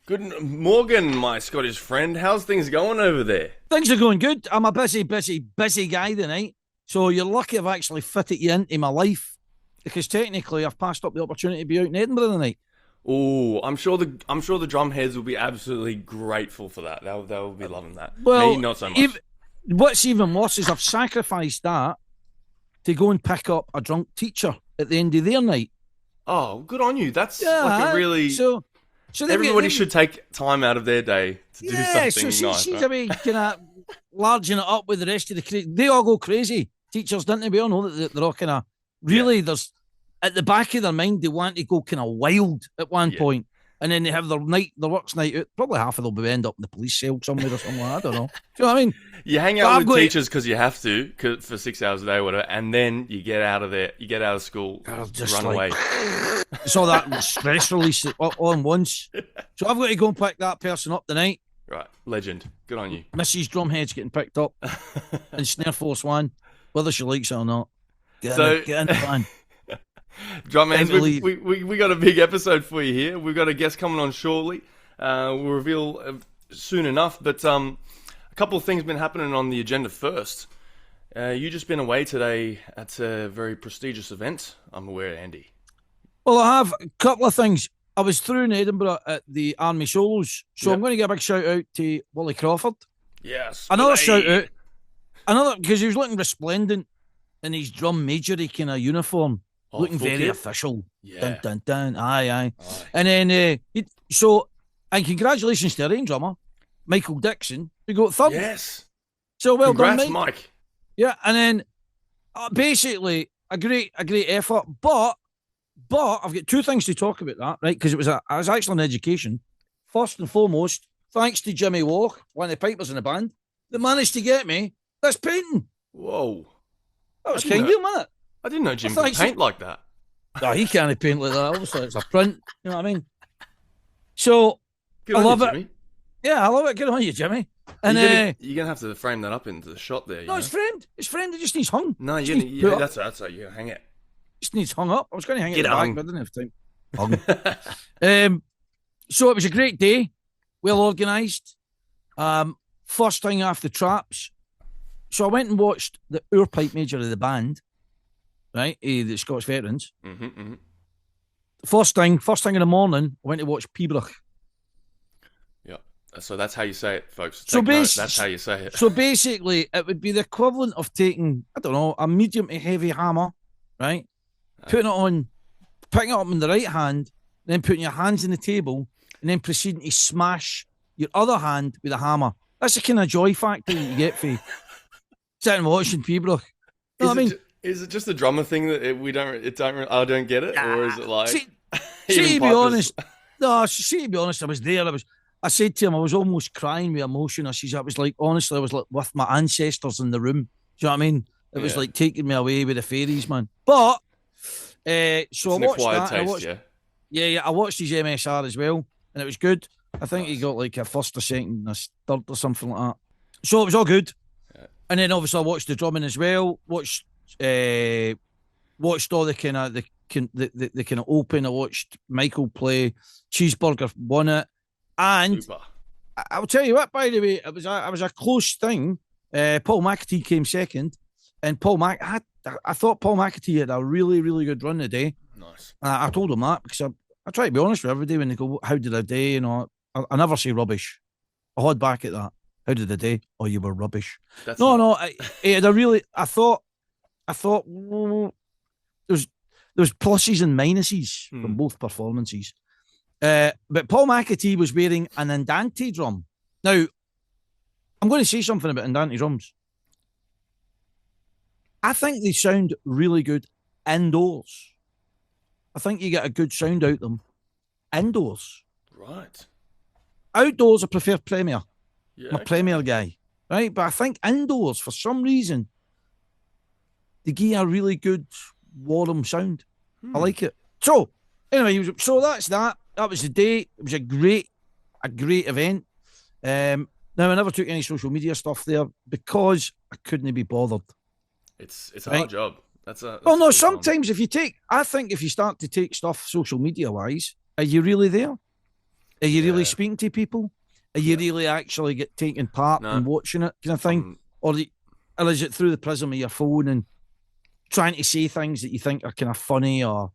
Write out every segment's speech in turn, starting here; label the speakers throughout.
Speaker 1: Good Morgan, my Scottish friend. How's things going over there?
Speaker 2: Things are going good. I'm a busy guy tonight. So you're lucky I've actually fitted you into my life because technically I've passed up the opportunity to be out in Edinburgh tonight.
Speaker 1: Oh, I'm sure the drum heads will be absolutely grateful for that. They'll be loving that.
Speaker 2: Well,
Speaker 1: Me, not so much.
Speaker 2: What's even worse is I've sacrificed that to go and pick up a drunk teacher at the end of their night.
Speaker 1: Oh, good on you. That's
Speaker 2: Yeah,
Speaker 1: like a really.
Speaker 2: So
Speaker 1: Everybody should take time out of their day to do something nice.
Speaker 2: She's
Speaker 1: right?
Speaker 2: a wee kind of larging it up with the rest of the they all go crazy. Teachers, don't they? We all know that they're all kind of really. There's at the back of their mind they want to go kind of wild at one point, and then they have their works night out. Probably half of them will end up in the police cell somewhere or something. I don't know. Do you know what I mean?
Speaker 1: You hang out with teachers because you have to for 6 hours a day or whatever, and then you get out of there. You get out of school, run away.
Speaker 2: Saw that stress release all in once. So I've got to go and pick that person up tonight.
Speaker 1: Right, legend. Good on you.
Speaker 2: Mrs. Drumhead's getting picked up in Snare Force 1, whether she likes it or not. Get in the van.
Speaker 1: Drumheads, we got a big episode for you here. We've got a guest coming on shortly. We'll reveal soon enough, but a couple of things been happening on the agenda first. You just been away today at a very prestigious event, I'm aware, Andy.
Speaker 2: Well, I have a couple of things. I was through in Edinburgh at the Army Solos, so I'm going to give a big shout out to Wally Crawford.
Speaker 1: Yes.
Speaker 2: Another shout out, because he was looking resplendent in his drum majory kind of uniform, looking very official.
Speaker 1: Yeah.
Speaker 2: Dun, dun, dun. Aye. And then, and congratulations to the rain drummer, Michael Dixon, who got third.
Speaker 1: Yes.
Speaker 2: So well
Speaker 1: Congrats,
Speaker 2: done,
Speaker 1: Mike.
Speaker 2: Yeah, and then basically a great effort, but I've got two things to talk about that, right? Because it was actually an education. First and foremost, thanks to Jimmy Walk, one of the pipers in the band, that managed to get me this painting.
Speaker 1: Whoa.
Speaker 2: That was kind of him, wasn't it?
Speaker 1: I didn't know Jim could paint like that.
Speaker 2: No, he can't paint like that. Obviously, it's a print. You know what I mean? So,
Speaker 1: Good
Speaker 2: I
Speaker 1: on
Speaker 2: love
Speaker 1: you,
Speaker 2: it.
Speaker 1: Jimmy.
Speaker 2: Yeah, I love it. Good on you, Jimmy. And
Speaker 1: you're gonna have to frame that up into the shot there.
Speaker 2: No, it's framed. It's framed. It just needs hung.
Speaker 1: No, that's right. You hang it.
Speaker 2: Just needs hung up. I was going to hang it in the back, but I didn't have time. Hung. So it was a great day, well organised. First thing off the traps. So I went and watched the pipe major of the band, right? The Scottish Veterans.
Speaker 1: Mm-hmm.
Speaker 2: First thing in the morning, I went to watch Peebrach.
Speaker 1: Yeah. So that's how you say it, folks. That's how you say it.
Speaker 2: So basically, it would be the equivalent of taking, I don't know, a medium to heavy hammer, right? Putting it on, picking it up in the right hand, then putting your hands on the table, and then proceeding to smash your other hand with a hammer. That's the kind of joy factor that you get for sitting and watching Peebrach. You know what I mean?
Speaker 1: Is it just a drummer thing that I don't get it, or is it like?
Speaker 2: See, to be honest, I was there. I said to him, I was almost crying with emotion. I was like, honestly, I was like with my ancestors in the room. Do you know what I mean? It was like taking me away with the fairies, man. But so
Speaker 1: it's
Speaker 2: I watched that.
Speaker 1: Taste,
Speaker 2: I watched his MSR as well, and it was good. I think he got like a first, a second, a third, or something like that. So it was all good. Yeah. And then obviously I watched the drumming as well. Watched all the kind of the kind of open. I watched Michael play. Cheeseburger won it, and
Speaker 1: super.
Speaker 2: I'll tell you what. By the way, it was a close thing. Paul McAtee came second, and I thought Paul McAtee had a really, really good run today.
Speaker 1: Nice.
Speaker 2: I told him that because I try to be honest with everybody when they go, "How did I do?" You know, I never say rubbish. I hold back at that. How did I do? Oh, you were rubbish. He had a really. I thought there's pluses and minuses from both performances. But Paul McAtee was wearing an Andante drum. Now, I'm going to say something about Andante drums. I think they sound really good indoors. I think you get a good sound out of them indoors.
Speaker 1: Right.
Speaker 2: Outdoors, I prefer Premier.
Speaker 1: Yeah,
Speaker 2: I'm a Premier guy, right? But I think indoors, for some reason, they give a really good warm sound. I like it. So, anyway, so that's that. That was the day. It was a great event. Now, I never took any social media stuff there because I couldn't be bothered.
Speaker 1: It's a hard job.
Speaker 2: Well, no, sometimes I think if you start to take stuff social media wise, are you really there? Are you really speaking to people? Are you really actually taking part and watching it kind of thing? Or is it through the prism of your phone and trying to say things that you think are kind of funny or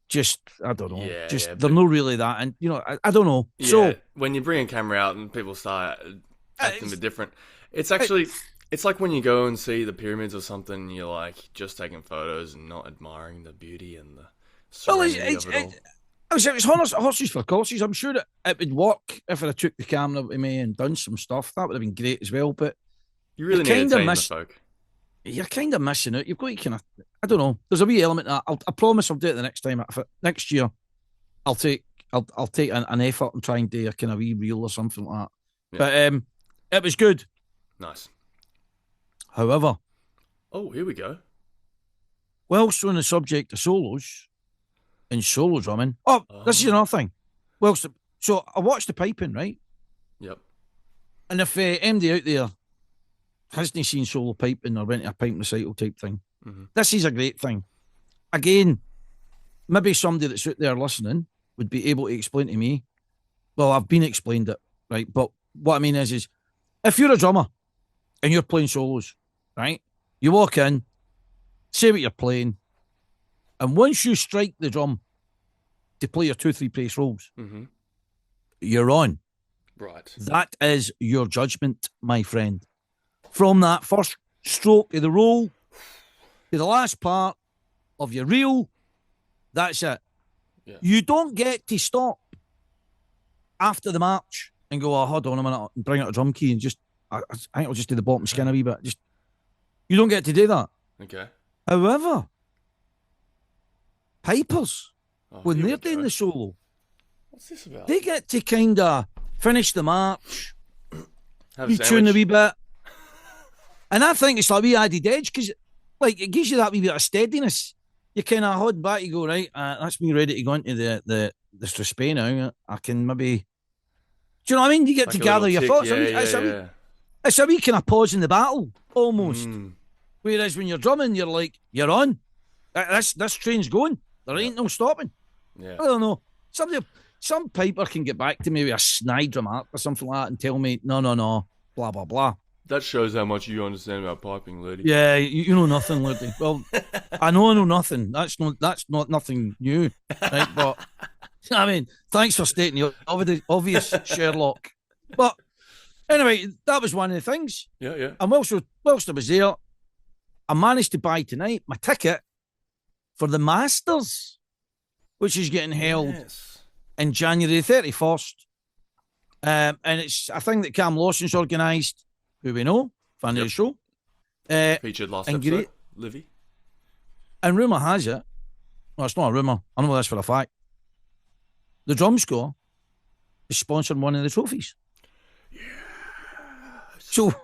Speaker 2: just, I don't know, they're not really that. And, I don't know.
Speaker 1: Yeah,
Speaker 2: so
Speaker 1: when you bring a camera out and people start acting a bit different, it's actually... It's like when you go and see the pyramids or something, and you're like just taking photos and not admiring the beauty and the serenity of it all.
Speaker 2: It's horses for courses. I'm sure that it would work if I took the camera with me and done some stuff. That would have been great as well. But
Speaker 1: you really need to tame the folk.
Speaker 2: You're kind of missing out. You've got to kind of, I don't know. There's a wee element of that. I promise I'll do it the next time. Next year, I'll take an effort and try and do a kind of wee reel or something like that. Yeah. But it was good.
Speaker 1: Nice.
Speaker 2: However,
Speaker 1: here we go.
Speaker 2: Whilst on the subject of solos and solo drumming, this is another thing. So I watched the piping, right?
Speaker 1: Yep.
Speaker 2: And if MD out there hasn't seen solo piping or went to a pipe recital type thing, this is a great thing. Again, maybe somebody that's out there listening would be able to explain to me. Well, I've been explained it, right? But what I mean is if you're a drummer and you're playing solos, right? You walk in, say what you're playing, and once you strike the drum to play your 2-3 brace rolls, you're on.
Speaker 1: Right.
Speaker 2: That is your judgment, my friend. From that first stroke of the roll to the last part of your reel, that's it. Yeah. You don't get to stop after the march and go, hold on a minute, and bring out a drum key and just, I think I'll just do the bottom skin a wee bit. You don't get to do that.
Speaker 1: Okay.
Speaker 2: However, pipers, when they're doing the solo,
Speaker 1: what's this about?
Speaker 2: They get to kind of finish the march,
Speaker 1: retune
Speaker 2: a wee bit. And I think it's like a wee added edge because it gives you that wee bit of steadiness. You kind of hold back, you go, right, that's me ready to go into the Strathspey now. I can maybe... Do you know what I mean? You get to gather your thoughts. It's a wee kind of pause in the battle, almost. Whereas when you're drumming, you're like, you're on. This train's going. There ain't no stopping.
Speaker 1: Yeah.
Speaker 2: I don't know. Some piper can get back to me with a snide remark or something like that and tell me, no, blah, blah, blah.
Speaker 1: That shows how much you understand about piping, Lurdy.
Speaker 2: Yeah, you know nothing, Lurdy. Well, I know nothing. That's not nothing new, right? But, I mean, thanks for stating the obvious, Sherlock. But, anyway, that was one of the things.
Speaker 1: Yeah.
Speaker 2: And whilst I was there, I managed to buy tonight my ticket for the Masters, which is getting held in January 31st. And it's a thing that Cam Lawson's organised, who we know, fan of the show.
Speaker 1: Featured last episode, Livy.
Speaker 2: And rumour has it, well, it's not a rumour, I know this for a fact, the Drum Score is sponsoring one of the trophies.
Speaker 1: Yeah.
Speaker 2: So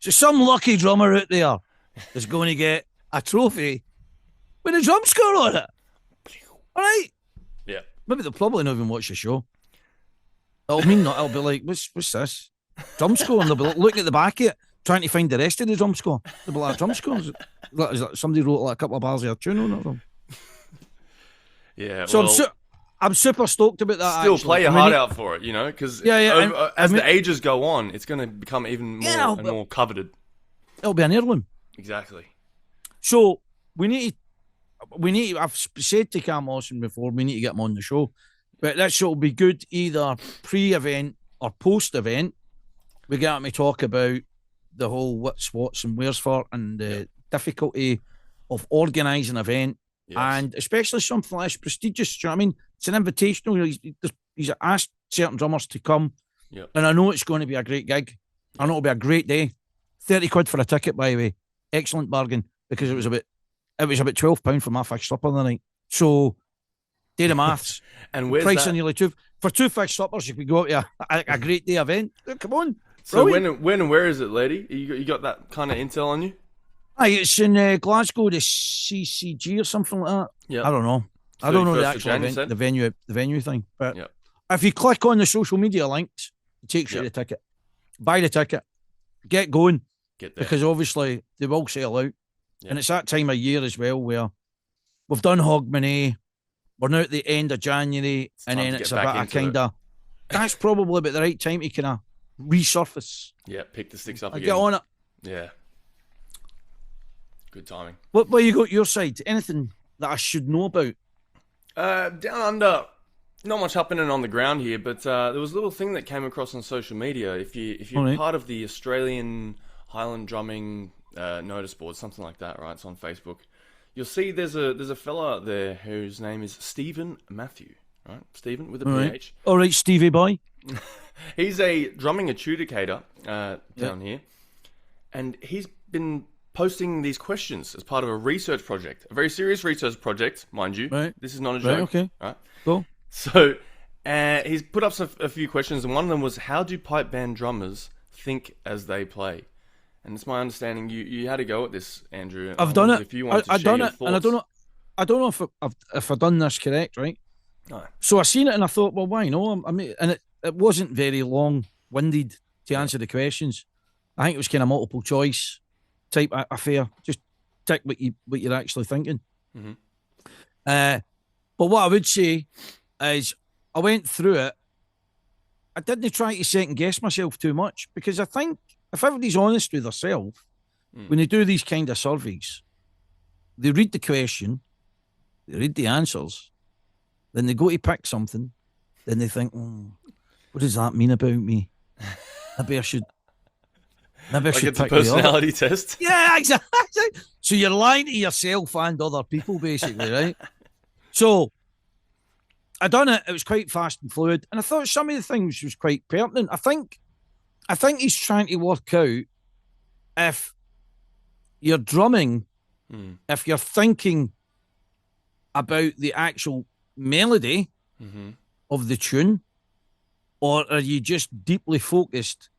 Speaker 2: some lucky drummer out there is going to get a trophy with a drum score on it. All right?
Speaker 1: Yeah.
Speaker 2: Maybe they'll probably not even watch the show. It'll be like, what's this? Drum score? And they'll be looking at the back of it, trying to find the rest of the drum score. They'll be like, drum score? Is that somebody wrote like a couple of bars of a tune on it?
Speaker 1: Yeah.
Speaker 2: So I'm super stoked about that.
Speaker 1: Still play your heart out for it, because as the ages go on, it's going to become even more and more coveted.
Speaker 2: It'll be an heirloom.
Speaker 1: Exactly.
Speaker 2: So we need to, I've said to Cam Lawson before, we need to get him on the show. But that show will be good either pre-event or post-event. We get him to talk about the whole what's and where's for and the difficulty of organising an event. Yes. And especially something less prestigious. Do you know what I mean? It's an invitational. He's asked certain drummers to come.
Speaker 1: Yep.
Speaker 2: And I know it's going to be a great gig. I know it'll be a great day. 30 quid for a ticket, by the way. Excellent bargain, because it was about £12 for my fixed supper the night. So, do the maths.
Speaker 1: And where's
Speaker 2: price
Speaker 1: that?
Speaker 2: Nearly for two fixed suppers, you could go to a great day event. Come on.
Speaker 1: So when and where is it, lady? You got that kind of intel on you?
Speaker 2: It's in Glasgow, the CCG or something like that.
Speaker 1: Yeah.
Speaker 2: I don't know. I don't know the actual event, the venue thing. But if you click on the social media links, it takes you to the ticket. Buy the ticket. Get going.
Speaker 1: Get there.
Speaker 2: Because obviously they will sell out. Yeah. And it's that time of year as well where we've done Hogmanay. We're now at the end of January, and then it's a bit of kind of that's probably about the right time to kind of resurface.
Speaker 1: Yeah, pick the sticks up
Speaker 2: and
Speaker 1: again.
Speaker 2: get on it.
Speaker 1: Yeah. Good timing.
Speaker 2: What you got your side? Anything that I should know about?
Speaker 1: Down under, not much happening on the ground here, but there was a little thing that came across on social media. If you're part of the Australian Highland Drumming notice board, something like that, right? It's on Facebook. You'll see there's a fella out there whose name is Stephen Matthew, right? Stephen with a PH.
Speaker 2: All right, Stevie boy.
Speaker 1: He's a drumming adjudicator down here, and he's been posting these questions as part of a research project, a very serious research project, mind you.
Speaker 2: Right.
Speaker 1: This is not a joke.
Speaker 2: Right, okay.
Speaker 1: Right?
Speaker 2: Cool.
Speaker 1: So he's put up a few questions, and one of them was, how do pipe band drummers think as they play? And it's my understanding you had a go at this, Andrew.
Speaker 2: I've done it.
Speaker 1: If you want to
Speaker 2: I've
Speaker 1: share
Speaker 2: done
Speaker 1: your
Speaker 2: it,
Speaker 1: thoughts.
Speaker 2: and I don't know if I've done this correct, right?
Speaker 1: No.
Speaker 2: So I seen it and I thought, well, why no? I mean, and it wasn't very long-winded to answer the questions. I think it was kind of multiple choice type affair. Just tick what you're actually thinking.
Speaker 1: Mm-hmm.
Speaker 2: But what I would say is I went through it. I didn't try to second guess myself too much, because I think if everybody's honest with themselves, when they do these kind of surveys, they read the question, they read the answers, then they go to pick something, then they think, what does that mean about me? Maybe I should
Speaker 1: like
Speaker 2: pick
Speaker 1: it's a personality test.
Speaker 2: Yeah, exactly. So you're lying to yourself and other people, basically, right? So I done it. It was quite fast and fluid, and I thought some of the things was quite pertinent. I think he's trying to work out if you're drumming, if you're thinking about the actual melody of the tune, or are you just deeply focused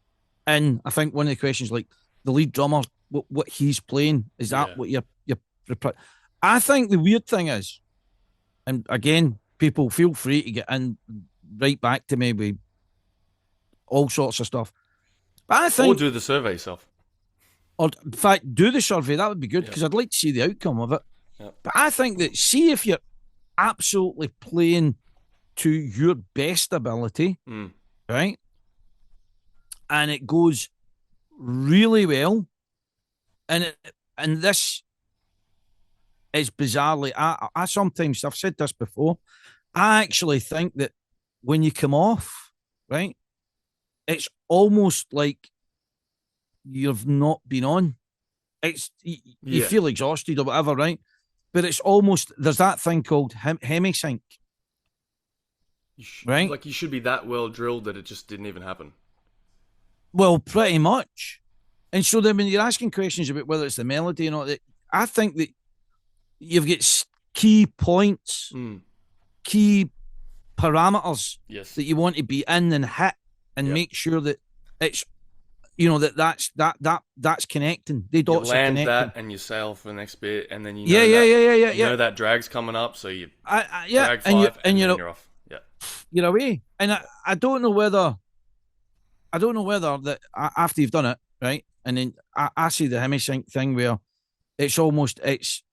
Speaker 2: in, I think one of the questions, like the lead drummer, what he's playing, is that what you're I think the weird thing is, and again, people feel free to get in right back to me with all sorts of stuff, but I think,
Speaker 1: or do the survey yourself,
Speaker 2: or in fact do the survey. That would be good, because I'd like to see the outcome of it. But I think that, see if you're absolutely playing to your best ability, right, and it goes really well, and this is bizarrely, I sometimes, I've said this before, I actually think that when you come off, right, it's almost like you've not been on. It's you feel exhausted or whatever, right? But it's almost, there's that thing called hemisync. Right?
Speaker 1: Like you should be that well drilled that it just didn't even happen.
Speaker 2: Well, pretty much. And so then when you're asking questions about whether it's the melody or not, I think that you've got key points, key parameters that you want to be in and hit, and make sure that it's, you know, that's connecting. They dots
Speaker 1: you land
Speaker 2: are
Speaker 1: that and you sail for the next bit, and then you know you know that drag's coming up, so you drag 5 and you're off. Yeah,
Speaker 2: you're away. And I don't know whether that after you've done it, right, and then I see the hemisync thing where it's almost it's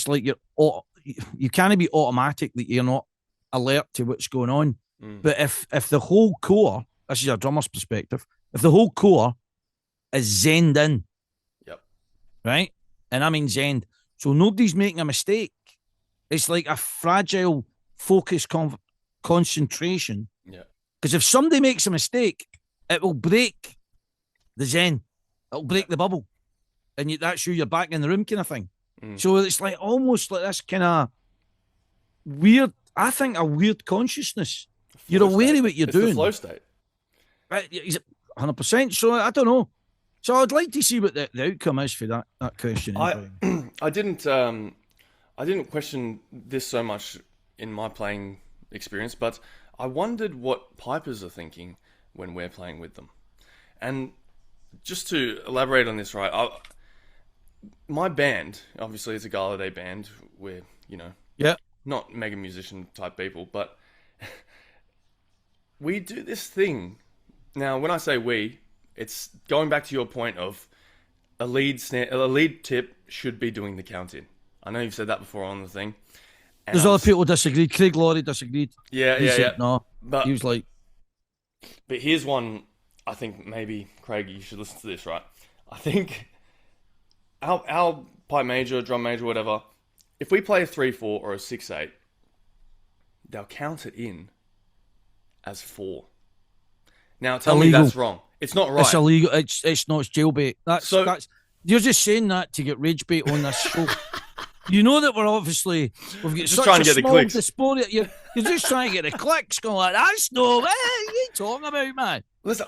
Speaker 2: like you can't be automatic that you're not alert to what's going on. But if the whole core, this is a drummer's perspective, if the whole core is zenned in, right, and I mean zenned, so nobody's making a mistake. It's like a fragile focus concentration. Yeah. Because if somebody makes a mistake, it will break the zen. It'll break the bubble, and that's you. You're back in the room, kind of thing. So it's like almost like this kind of weird. I think a weird consciousness. You're aware of what you're doing.
Speaker 1: The flow state.
Speaker 2: Right, 100%. So I don't know. So I'd like to see what the outcome is for that question.
Speaker 1: I didn't question this so much in my playing experience, but I wondered what pipers are thinking when we're playing with them. And just to elaborate on this, right, my band, obviously it's a Gala Day band, we're, not mega musician type people, but we do this thing. Now, when I say we, it's going back to your point of a lead tip should be doing the count in. I know you've said that before on the thing.
Speaker 2: There's other people disagreed. Craig Laurie disagreed.
Speaker 1: Yeah.
Speaker 2: No, but he was like,
Speaker 1: But here's one. I think maybe Craig, you should listen to this. Right? I think our pipe major, drum major, whatever. If we play a 3/4 or a 6/8, they'll count it in as 4. Now tell me that's wrong. It's not right.
Speaker 2: It's illegal. It's not. It's jailbait. That's you're just saying that to get rage bait on this show. You know that we've got
Speaker 1: just
Speaker 2: such
Speaker 1: trying
Speaker 2: a
Speaker 1: to get the
Speaker 2: small
Speaker 1: clicks.
Speaker 2: diaspora. You're just trying to get the clicks. Going like, that's no. What are you talking about, man?
Speaker 1: Listen,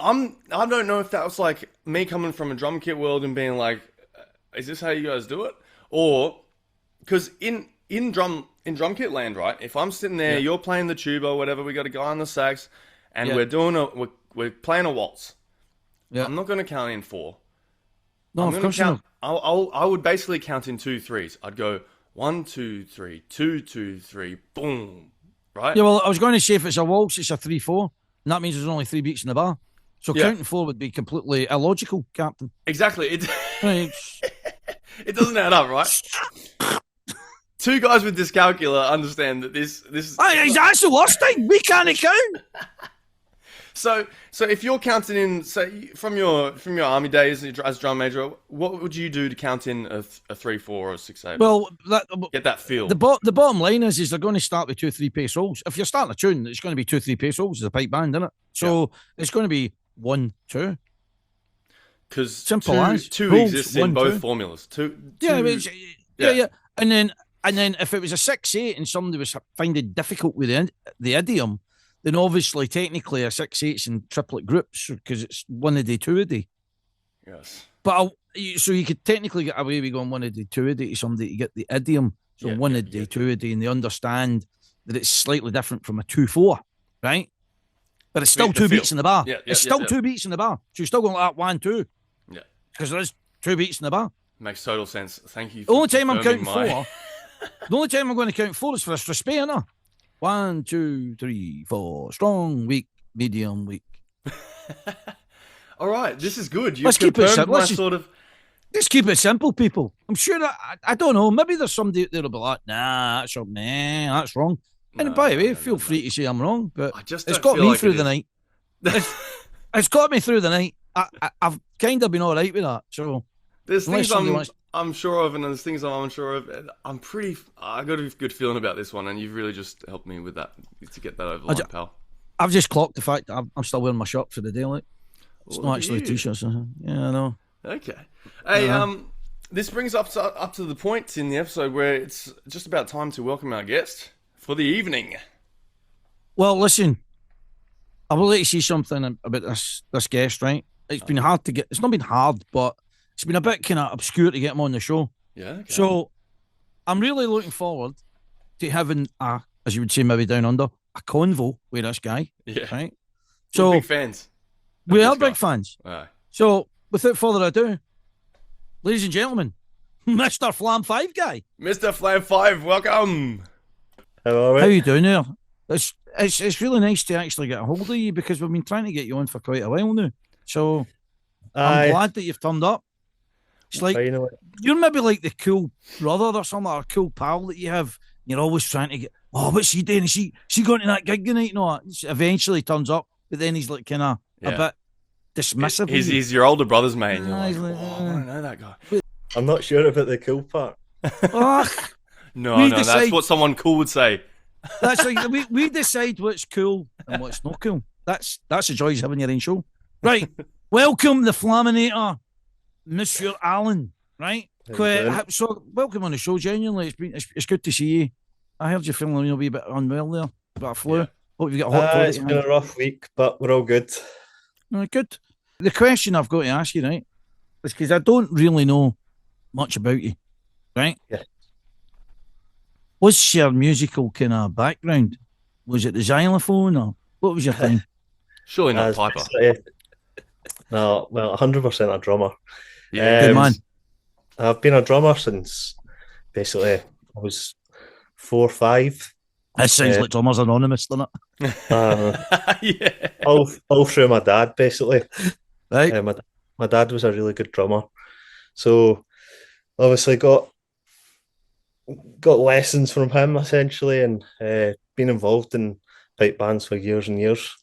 Speaker 1: I don't know if that was like me coming from a drum kit world and being like, is this how you guys do it? Or because in drum kit land, right? If I'm sitting there, you're playing the tuba or whatever, we got a guy on the sax, and we're playing a waltz. Yeah. I'm not going to count in 4.
Speaker 2: No, of course not.
Speaker 1: I would basically count in 2 3s. I'd go 1 2 3, 2 2 3, boom. Right?
Speaker 2: Yeah, well, I was going to say if it's a waltz, it's a 3/4, and that means there's only 3 beats in the bar. So counting 4 would be completely illogical, Captain.
Speaker 1: Exactly. It doesn't add up, right? 2 guys with dyscalculia understand that this.
Speaker 2: That's the worst thing. We can't count.
Speaker 1: So if you're counting in, say, from your army days as drum major, what would you do to count in a 3/4 or a 6/8?
Speaker 2: Well,
Speaker 1: get that feel.
Speaker 2: The bottom line is they're going to start with 2 3 pace rolls. If you're starting a tune, it's going to be 2 3 pace rolls as a pipe band, isn't it? So it's going to be 1 2.
Speaker 1: Because
Speaker 2: simple as
Speaker 1: 2
Speaker 2: rolls,
Speaker 1: exists in both formulas. Two.
Speaker 2: Yeah. And then if it was a 6/8 and somebody was finding it difficult with the idiom, then obviously technically a 6/8's in triplet groups because it's 1 a day, 2 a day.
Speaker 1: Yes.
Speaker 2: But so you could technically get away with going 1 a day, 2 a day to somebody to get the idiom. So 1 a day, 2 a day, and they understand that it's slightly different from a 2/4, right? But it's still 2 beats in the bar. It's still 2 beats in the bar. So you're still going like 1 2.
Speaker 1: Yeah.
Speaker 2: Because there is 2 beats in the bar.
Speaker 1: Makes total sense. Thank you.
Speaker 2: The only time I'm counting 4. The only time I'm going to count 4 is for a strathspey, no? 1 2 3 4. Strong, weak, medium, weak.
Speaker 1: All right, this is good.
Speaker 2: Let's keep it simple. Let's keep it simple, people. I'm sure that I don't know. Maybe there's somebody that'll be like, that's wrong. And by the way, feel free to say I'm wrong, but it's got me through the night. It's got me through the night. I've kind of been all right with that. So
Speaker 1: there's things I'm sure of, and there's things I'm unsure of. I got a good feeling about this one, and you've really just helped me with that to get that over the line, pal.
Speaker 2: I've just clocked the fact that I'm still wearing my shirt for the day. Like, it's not actually a t-shirt. So, yeah, I know.
Speaker 1: Okay. Hey, this brings up to the point in the episode where it's just about time to welcome our guest for the evening.
Speaker 2: Well, listen, I would like to see something about this guest, right? It's been hard to get. It's not been hard, but it's been a bit kind of obscure to get him on the show.
Speaker 1: Yeah. Okay.
Speaker 2: So I'm really looking forward to having as you would say, maybe down under, a convo with this guy.
Speaker 1: Yeah.
Speaker 2: Right.
Speaker 1: So we're big fans.
Speaker 2: We are big fans.
Speaker 1: Right.
Speaker 2: So without further ado, ladies and gentlemen, Mr. FLAM 5 guy.
Speaker 1: Mr. FLAM 5, welcome.
Speaker 2: Hello. How you doing there? It's really nice to actually get a hold of you because we've been trying to get you on for quite a while now. So I'm glad that you've turned up. It's like you're maybe like the cool brother or something, or a cool pal that you have. You're always trying to get, what's he doing? Is she going to that gig tonight? No, eventually turns up, but then he's like kind of a bit dismissive.
Speaker 1: He's your older brother's mate. And you're like, I don't know that guy.
Speaker 3: I'm not sure about the cool part.
Speaker 1: No, that's what someone cool would say.
Speaker 2: That's like we decide what's cool and what's not cool. That's the joys of having your own show. Right. Welcome the Flaminator, Monsieur Allen. Right. So welcome on the show. Genuinely, it's good to see you. I heard you feeling a wee bit unwell there, about a flu. Hope you got a hot toilet.
Speaker 3: It's been a rough week, but we're all good.
Speaker 2: Good. The question I've got to ask you, right, is because I don't really know much about you, right?
Speaker 3: Yeah.
Speaker 2: What's your musical kind of background? Was it the xylophone or what was your thing?
Speaker 1: Surely not Piper.
Speaker 3: No, well, 100% a drummer.
Speaker 1: Yeah,
Speaker 2: good man.
Speaker 3: I've been a drummer since basically I was 4 or 5.
Speaker 2: That sounds like Drummers Anonymous, doesn't
Speaker 3: it?
Speaker 1: Yeah.
Speaker 3: All through my dad, basically.
Speaker 2: Right.
Speaker 3: My dad was a really good drummer, so obviously got lessons from him essentially, and been involved in pipe bands for years and years.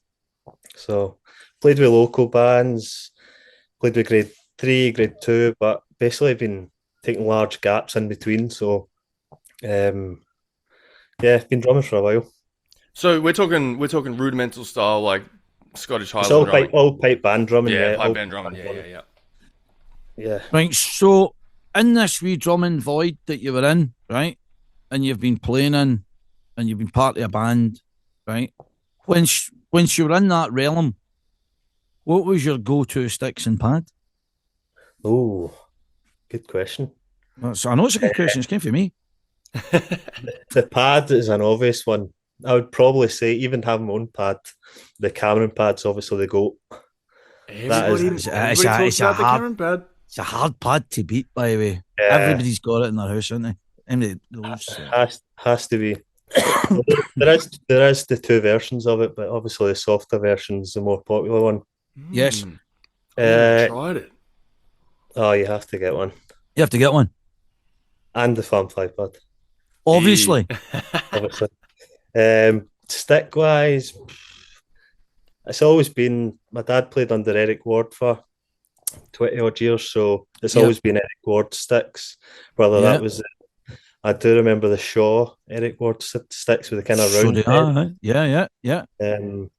Speaker 3: So played with local bands, played with grade 3, grade 2, but basically been taking large gaps in between. So yeah, been drumming for a while.
Speaker 1: So we're talking rudimental style, like Scottish
Speaker 3: It's
Speaker 1: Highland drumming.
Speaker 3: all pipe band drumming,
Speaker 1: Yeah,
Speaker 3: yeah.
Speaker 1: pipe
Speaker 3: All
Speaker 1: band drumming.
Speaker 3: band
Speaker 1: Yeah, yeah,
Speaker 3: drumming.
Speaker 1: yeah.
Speaker 3: Yeah.
Speaker 2: Right. So in this wee drumming void that you were in, right, and you've been playing in, and you've been part of a band, right? When you were in that realm, what was your go-to sticks and pad?
Speaker 3: Oh, good question.
Speaker 2: So I know it's a good question. It's came for me.
Speaker 3: The pad is an obvious one. I would probably say even have my own pad. The Cameron pad's obviously the GOAT. That is,
Speaker 1: Everybody talks about the Cameron pad.
Speaker 2: It's a hard pad to beat, by the way.
Speaker 3: yeah,
Speaker 2: Everybody's got it in their house, haven't they? And those.
Speaker 3: has to be. There is the two versions of it, but obviously the softer version's the more popular one.
Speaker 2: Yes,
Speaker 1: I've never
Speaker 3: Uh,
Speaker 1: tried it.
Speaker 3: oh, you have to get one,
Speaker 2: you have to get one.
Speaker 3: and the FLAM pad,
Speaker 2: Obviously.
Speaker 3: obviously. Stick wise, it's always been my dad played under Eric Ward for 20 odd years, so it's
Speaker 2: Yep.
Speaker 3: always been Eric Ward sticks. Whether that
Speaker 2: Yep.
Speaker 3: was, I do remember the Shaw Eric Ward sticks with the kind of
Speaker 2: So
Speaker 3: round
Speaker 2: they
Speaker 3: head.
Speaker 2: are, right? Yeah.
Speaker 3: And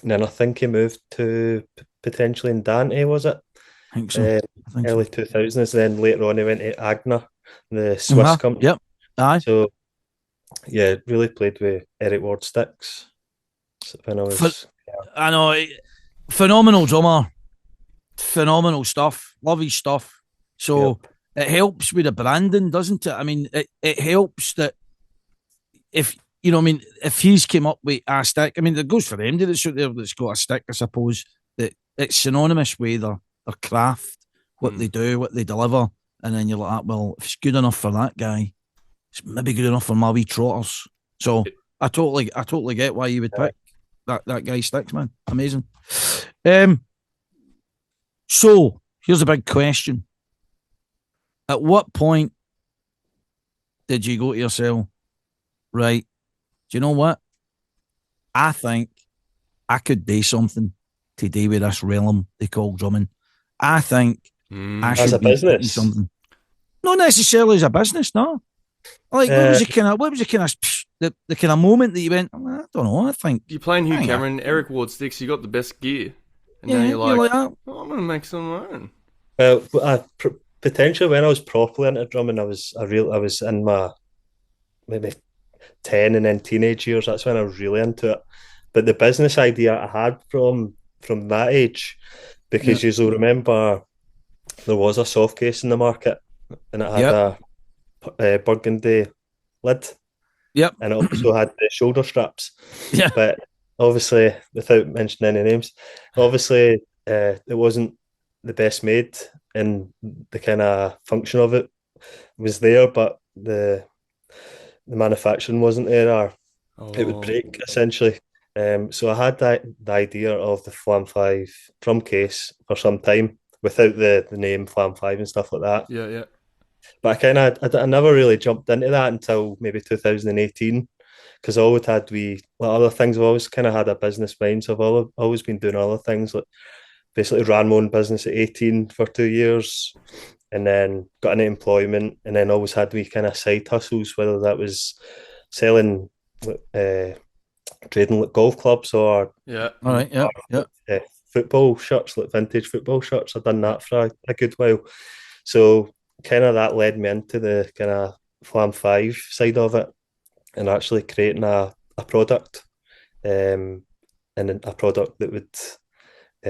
Speaker 3: then I think he moved to potentially in Dante, was it?
Speaker 2: I think so.
Speaker 3: Early 2000s. Then later on, he went to Agner, the Swiss company.
Speaker 2: Yep. Aye.
Speaker 3: So yeah, really played with Eric Ward sticks when I was.
Speaker 2: I know. Phenomenal drummer. Phenomenal stuff. Love his stuff. So it helps with the branding, doesn't it? I mean, it helps that if you know, I mean, if he's came up with a stick, I mean, it goes for anybody that's out there that's got a stick, I suppose, that it's synonymous with their craft, what they do, what they deliver. And then you're like, well, if it's good enough for that guy, it's maybe good enough for my wee trotters. So I totally get why you would pick that guy's sticks, man. Amazing. So here's a big question. At what point did you go to yourself, right, do you know what? I think I could do something to do with this realm they call drumming. I think I
Speaker 3: As a
Speaker 2: should be putting
Speaker 3: business?
Speaker 2: something. Not necessarily as a business, no. Like what was the kind of the kind of moment that you went, I don't know, I think
Speaker 1: You're playing Hugh
Speaker 2: hang on.
Speaker 1: Cameron, Eric Ward sticks, you got the best gear. And
Speaker 2: Yeah,
Speaker 1: now you're like,
Speaker 2: oh,
Speaker 1: oh, I'm going to make some of my own.
Speaker 3: Well, potentially when I was properly into drumming, I was in my maybe 10 and then teenage years. That's when I was really into it. But the business idea I had from that age, because you'll remember there was a soft case in the market, and it had a burgundy lid.
Speaker 2: Yep.
Speaker 3: And it also had the shoulder straps.
Speaker 2: Yeah.
Speaker 3: But obviously, without mentioning any names, obviously it wasn't the best made, and the kind of function of it was there, but the manufacturing wasn't there, or it would break essentially. So I had the idea of the FLAM 5 drum case for some time without the name FLAM 5 and stuff like that.
Speaker 1: Yeah.
Speaker 3: But I never really jumped into that until maybe 2018, because I always had other things. I've always kind of had a business mind, so I've always been doing other things. Like basically ran my own business at 18 for 2 years, and then got into employment, and then always had kind of side hustles, whether that was selling, trading like golf clubs or football shirts, like vintage football shirts. I've done that for a good while. So kind of that led me into the kind of FLAM 5 side of it, and actually creating a product, and a product that would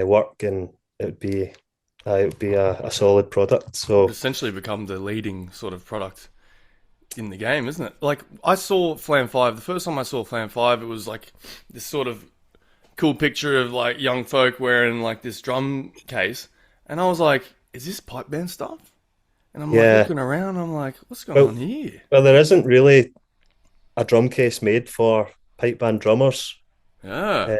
Speaker 3: work, and it would be a solid product. So
Speaker 1: essentially become the leading sort of product in the game, isn't it? Like I saw FLAM 5, the first time I saw FLAM 5, it was like this sort of cool picture of like young folk wearing like this drum case, and I was like, is this pipe band stuff? And I'm like looking around, I'm like, what's going on here?
Speaker 3: Well, there isn't really a drum case made for pipe band drummers.
Speaker 1: Yeah.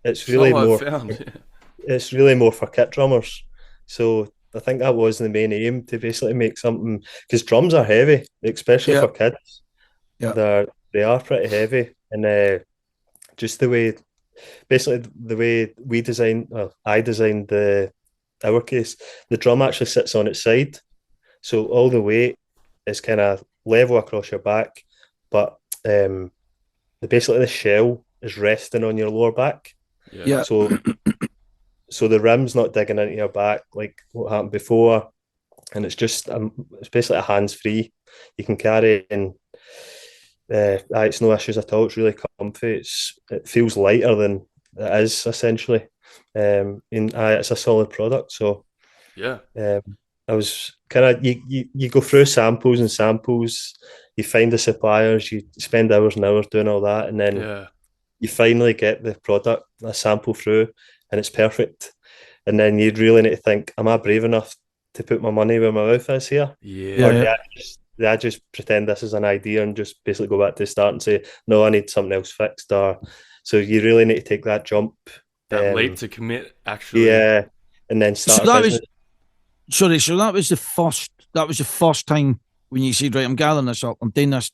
Speaker 3: It's really more
Speaker 1: found.
Speaker 3: It's really more for kit drummers. So I think that was the main aim, to basically make something, because drums are heavy, especially for kids.
Speaker 2: Yeah.
Speaker 3: They are pretty heavy, and just the way basically the way we designed, well, I designed our case, the drum actually sits on its side, so all the weight is kind of level across your back, but basically the shell is resting on your lower back.
Speaker 2: Yeah.
Speaker 3: So the rim's not digging into your back like what happened before, and it's just it's basically a hands free. You can carry in. It's no issues at all. It's really comfy. It feels lighter than it is essentially. It's a solid product. So
Speaker 1: Yeah.
Speaker 3: I was kind of you go through samples and samples. You find the suppliers. You spend hours and hours doing all that, and then you finally get the product, a sample through, and it's perfect. And then you really need to think, am I brave enough to put my money where my mouth is here?
Speaker 1: Yeah.
Speaker 3: Or do I just pretend this is an idea and just basically go back to the start and say, no, I need something else fixed? Or so you really need to take that jump.
Speaker 1: That leap to commit, actually.
Speaker 3: Yeah. And then start a business.
Speaker 2: So that was the first time when you said, right, I'm gathering this up, I'm doing this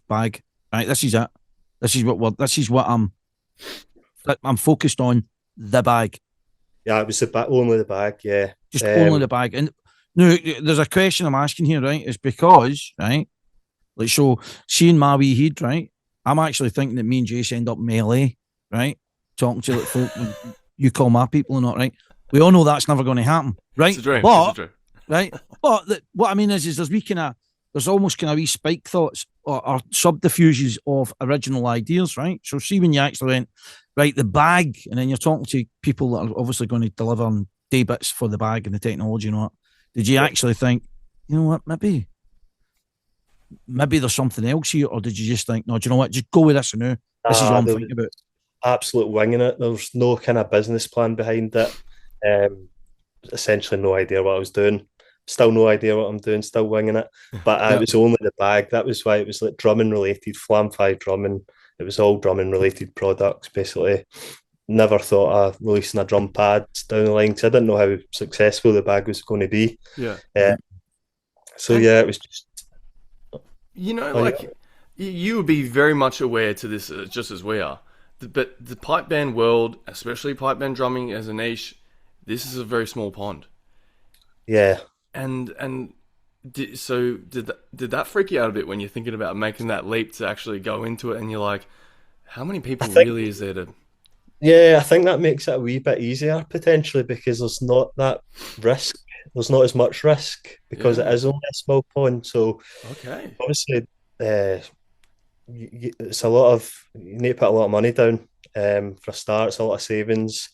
Speaker 2: bag. Right, this is it. This is what I'm focused on, the bag.
Speaker 3: Yeah, it was only the bag, yeah.
Speaker 2: Just only the bag. And no, there's a question I'm asking here, right? It's because, right, like, so seeing my wee head, right, I'm actually thinking that me and Jace end up melee, right? Talking to like folk, you call my people or not, right? We all know that's never going to happen, right?
Speaker 1: It's a dream.
Speaker 2: Right? But what I mean is there's almost kind of wee spike thoughts or subterfuges of original ideas, right? So see when you actually went, right, the bag, and then you're talking to people that are obviously going to deliver on day bits for the bag and the technology and all that. Did you actually think, you know what, maybe there's something else here, or did you just think, no, do you know what, just go with this and now this is what I'm thinking about?
Speaker 3: Absolute winging it. There was no kind of business plan behind it. Essentially no idea what I was doing. Still no idea what I'm doing, still winging it. But it was only the bag. That was why it was like drumming related, FLAM 5 drumming. It was all drumming related products, basically. Never thought of releasing a drum pad down the line because I didn't know how successful the bag was going to be.
Speaker 1: Yeah.
Speaker 3: So yeah, it was just.
Speaker 1: You know, like you would be very much aware to this, just as we are. But the pipe band world, especially pipe band drumming as a niche, this is a very small pond.
Speaker 3: Yeah.
Speaker 1: And did that freak you out a bit when you're thinking about making that leap to actually go into it, and you're like, how many people really is there to?
Speaker 3: Yeah, I think that makes it a wee bit easier potentially because there's not that risk. There's not as much risk because it is only a small pond. So obviously, it's a lot of you need to put a lot of money down for a start. It's a lot of savings,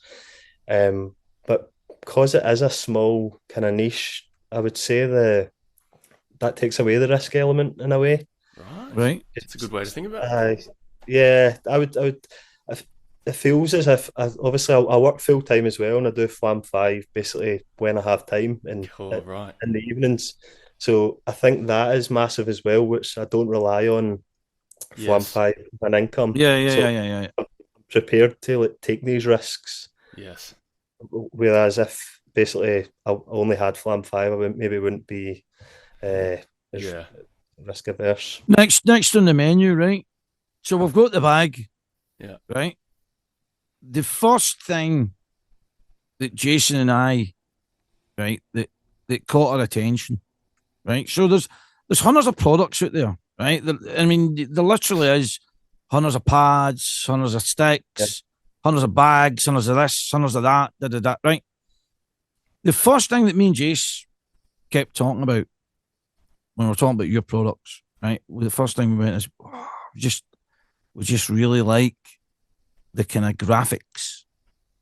Speaker 3: but because it is a small kind of niche, I would say that takes away the risk element in a way.
Speaker 2: Right.
Speaker 1: It's a good way to think about it.
Speaker 3: Yeah, I would. It feels as if obviously I work full time as well, and I do FLAM 5 basically when I have time and in the evenings. So I think that is massive as well, which I don't rely on FLAM 5 as an income.
Speaker 2: Yeah.
Speaker 3: I'm prepared to take these risks.
Speaker 1: Yes.
Speaker 3: Whereas if basically I only had FLAM 5, I wouldn't be risk averse.
Speaker 2: Next on the menu, right? So we've got the bag.
Speaker 1: Yeah.
Speaker 2: Right. The first thing that Jason and I, right, that caught our attention, right? So there's hundreds of products out there, right? There literally is hundreds of pads, hundreds of sticks, hundreds of bags, hundreds of this, hundreds of that, right? The first thing that me and Jace kept talking about when we were talking about your products, right? The first thing we went is, we just really like the kind of graphics,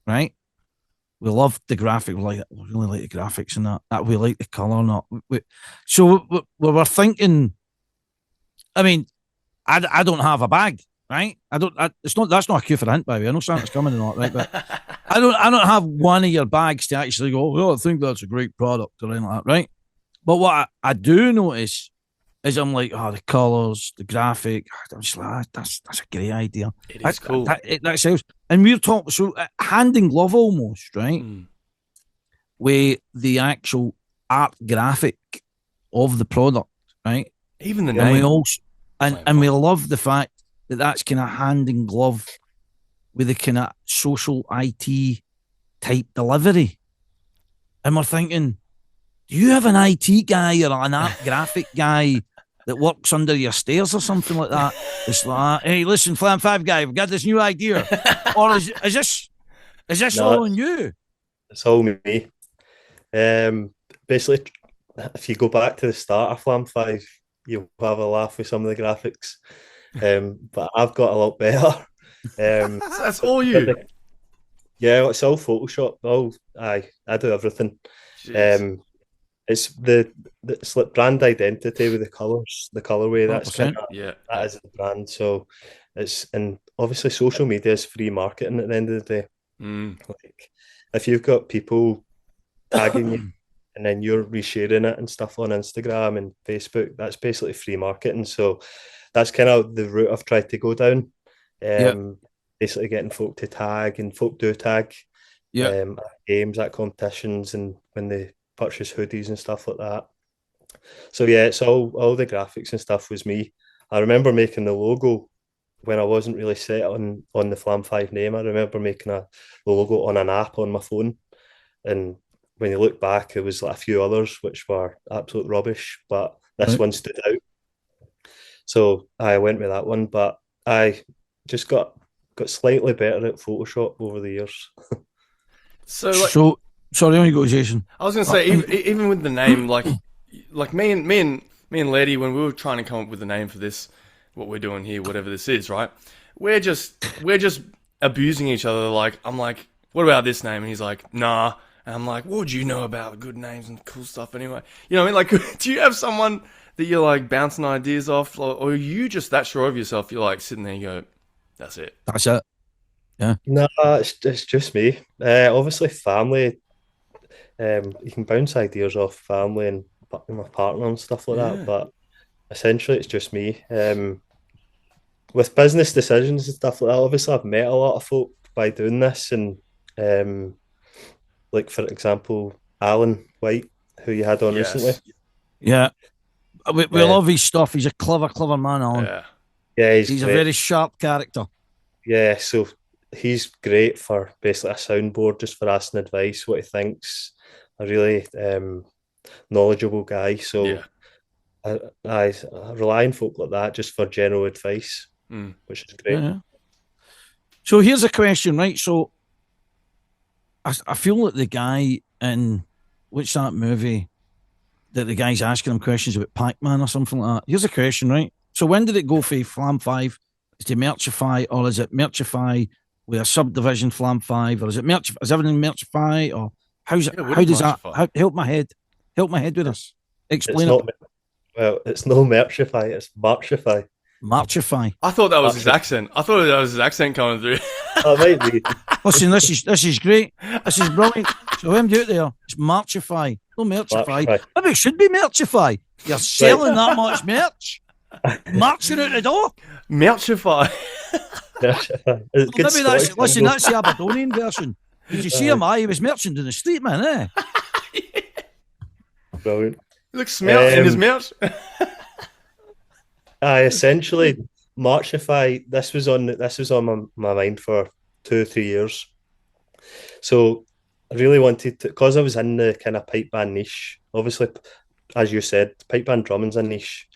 Speaker 2: right? We love the graphic. We really like the graphics and that. We like the colour and that. So we were thinking. I mean, I don't have a bag, right? That's not a cue for a hint, by the way. I know Santa's coming and all, right? But I don't have one of your bags to actually go, well, I think that's a great product or anything like that, right? But what I do notice is I'm like, the colours, the graphic. I'm just like, that's a great idea.
Speaker 1: It is cool.
Speaker 2: That sells. And we're talking, so hand in glove almost, right? With the actual art graphic of the product, right?
Speaker 1: Even the
Speaker 2: name.
Speaker 1: And
Speaker 2: we love the fact that that's kind of hand in glove with the kind of social IT type delivery. And we're thinking, do you have an IT guy or an art graphic guy that works under your stairs or something like that? It's like, hey, listen, Flam 5 guy, we've got this new idea. Or is this all on you?
Speaker 3: It's all me. Basically, if you go back to the start of Flam 5, you'll have a laugh with some of the graphics. But I've got a lot better.
Speaker 1: That's all you.
Speaker 3: Yeah, it's all Photoshop. I do everything.
Speaker 1: Jeez.
Speaker 3: It's like brand identity with the colours, the colorway. That's
Speaker 2: 100%.
Speaker 3: That is the brand. So and obviously social media is free marketing at the end of the day. Like if you've got people tagging you and then you're resharing it and stuff on Instagram and Facebook, that's basically free marketing. So that's kind of the route I've tried to go down. Basically getting folk to tag, and folk do tag. At games, at competitions, and when they purchase hoodies and stuff like that. So yeah, it's all the graphics and stuff was me. I remember making the logo when I wasn't really set on the Flam 5 name. I remember making the logo on an app on my phone, and when you look back, there was like a few others which were absolute rubbish, but this one stood out. So I went with that one, but I just got slightly better at Photoshop over the years.
Speaker 2: So sorry, on you go, Jason.
Speaker 1: I was going to say, even with the name, like me and Letty, when we were trying to come up with a name for this, what we're doing here, whatever this is, right? We're just abusing each other. Like, I'm like, what about this name? And he's like, nah. And I'm like, what would you know about good names and cool stuff anyway? You know what I mean? Like, do you have someone that you're like bouncing ideas off, or are you just that sure of yourself? You're like sitting there and you go, that's it.
Speaker 2: That's it. Yeah.
Speaker 3: No, it's just me. Obviously, family. You can bounce ideas off family and my partner and stuff like that, but essentially, it's just me. With business decisions and stuff like that, obviously, I've met a lot of folk by doing this, and like for example, Alan White, who you had on recently.
Speaker 2: Yeah, we love his stuff. He's a clever man, Alan.
Speaker 3: Yeah,
Speaker 2: he's a very sharp character.
Speaker 3: Yeah, so he's great for basically a soundboard, just for asking advice, what he thinks. A really knowledgeable guy. So I rely on folk like that just for general advice, which is great.
Speaker 2: Yeah. So here's a question, right? So I feel that the guy in what's that movie that the guy's asking him questions about Pac-Man or something like that. Here's a question, right? So when did it go for Flam 5 to Marchify, or is it Marchify with a subdivision Flam 5, or is it is everything Marchify, or how does that help my head with this? Explain it.
Speaker 3: It's no Marchify, it's Marchify.
Speaker 2: Marchify.
Speaker 1: I thought that was his accent. I thought that was his accent coming through.
Speaker 3: Oh, it might be.
Speaker 2: Listen, this is great. This is brilliant. So who am you out there? It's Marchify. No Marchify. Maybe it should be Marchify. You're selling that much merch. Marching out the door.
Speaker 1: Marchify.
Speaker 2: Maybe that's the Aberdonian version. Did you see him? He was merchant in the street, man,
Speaker 3: Brilliant.
Speaker 1: He looks smart in his merch.
Speaker 3: Essentially, Marchify, this was on my mind for 2 or 3 years. So I really wanted to, because I was in the kind of pipe band niche. Obviously, as you said, pipe band drumming's a niche.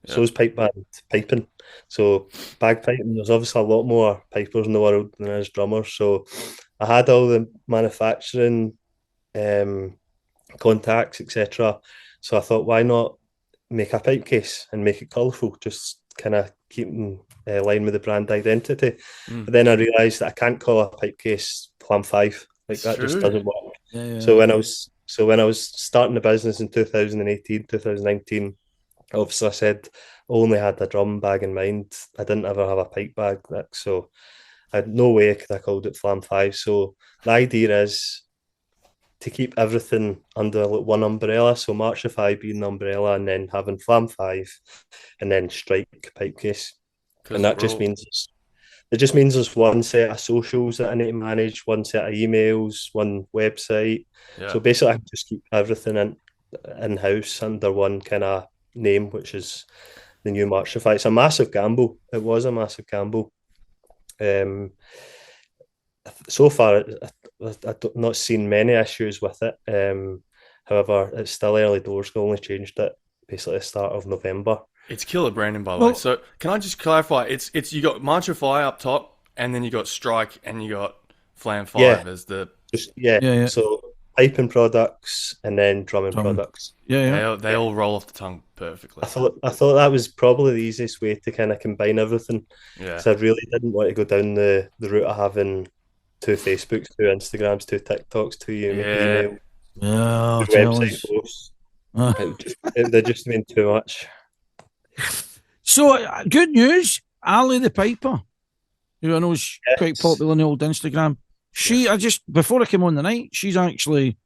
Speaker 3: So is pipe band piping. So bagpiping, there's obviously a lot more pipers in the world than there is drummers. So I had all the manufacturing contacts, etc. So I thought, why not make a pipe case and make it colourful, just kind of keeping line with the brand identity. But then I realised that I can't call a pipe case Flam 5. Like that just doesn't work. So when I was starting the business in 2018, 2019, obviously I said I only had a drum bag in mind. I didn't ever have a pipe bag. So I had no way could I called it Flam 5. So the idea is to keep everything under one umbrella. So Marchify being the umbrella, and then having Flam 5 and then Strike pipe case. And that just means there's one set of socials that I need to manage, one set of emails, one website. So basically I can just keep everything in-house under one kind of name, which is the new Marchify. It's a massive gamble. It was a massive gamble. so far, I've not seen many issues with it. However, it's still early doors. We only changed it basically at the start of November.
Speaker 1: It's killer branding, by the way. So can I just clarify? It's you got Marchify up top, and then you got Strike, and you got FLAM 5 as the
Speaker 3: So piping products and then drumming products.
Speaker 1: They all roll off the tongue perfectly.
Speaker 3: I thought that was probably the easiest way to kind of combine everything.
Speaker 1: Yeah.
Speaker 3: So I really didn't want to go down the route of having 2 Facebooks, 2 Instagrams, 2 TikToks, 2 emails, 2 website posts. They just mean too much.
Speaker 2: So, good news. Ali the Piper, who I know is quite popular on the old Instagram. Before I came on the night, she's actually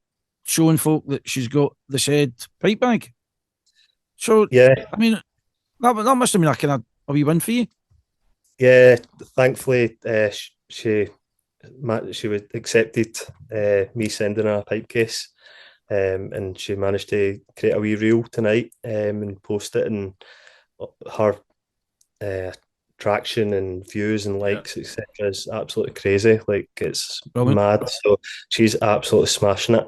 Speaker 2: showing folk that she's got the said pipe bag. So, I mean, that must have been a kind of a wee win for you.
Speaker 3: Yeah, thankfully, she accepted me sending her a pipe case, and she managed to create a wee reel tonight and post it, and her traction and views and likes, etc., is absolutely crazy. Like, it's mad. So she's absolutely smashing it.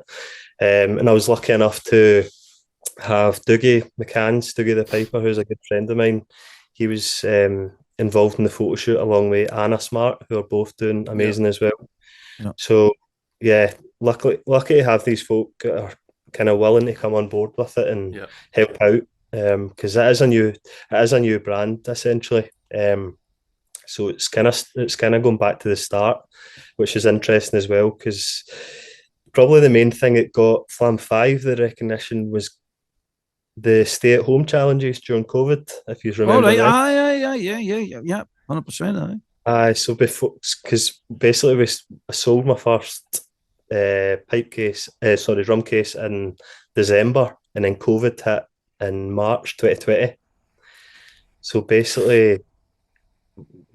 Speaker 3: And I was lucky enough to have Dougie the Piper, who's a good friend of mine. He was involved in the photo shoot along with Anna Smart, who are both doing amazing as well. Yeah. So lucky to have these folk that are kind of willing to come on board with it and help out. Because it is a new brand essentially. So it's kind of going back to the start, which is interesting as well, because probably the main thing that got FLAM 5 the recognition was the stay-at-home challenges during COVID, if you remember.
Speaker 2: Oh, right. Yeah, 100%.
Speaker 3: So before, because basically I sold my first drum case in December, and then COVID hit in March 2020. So basically,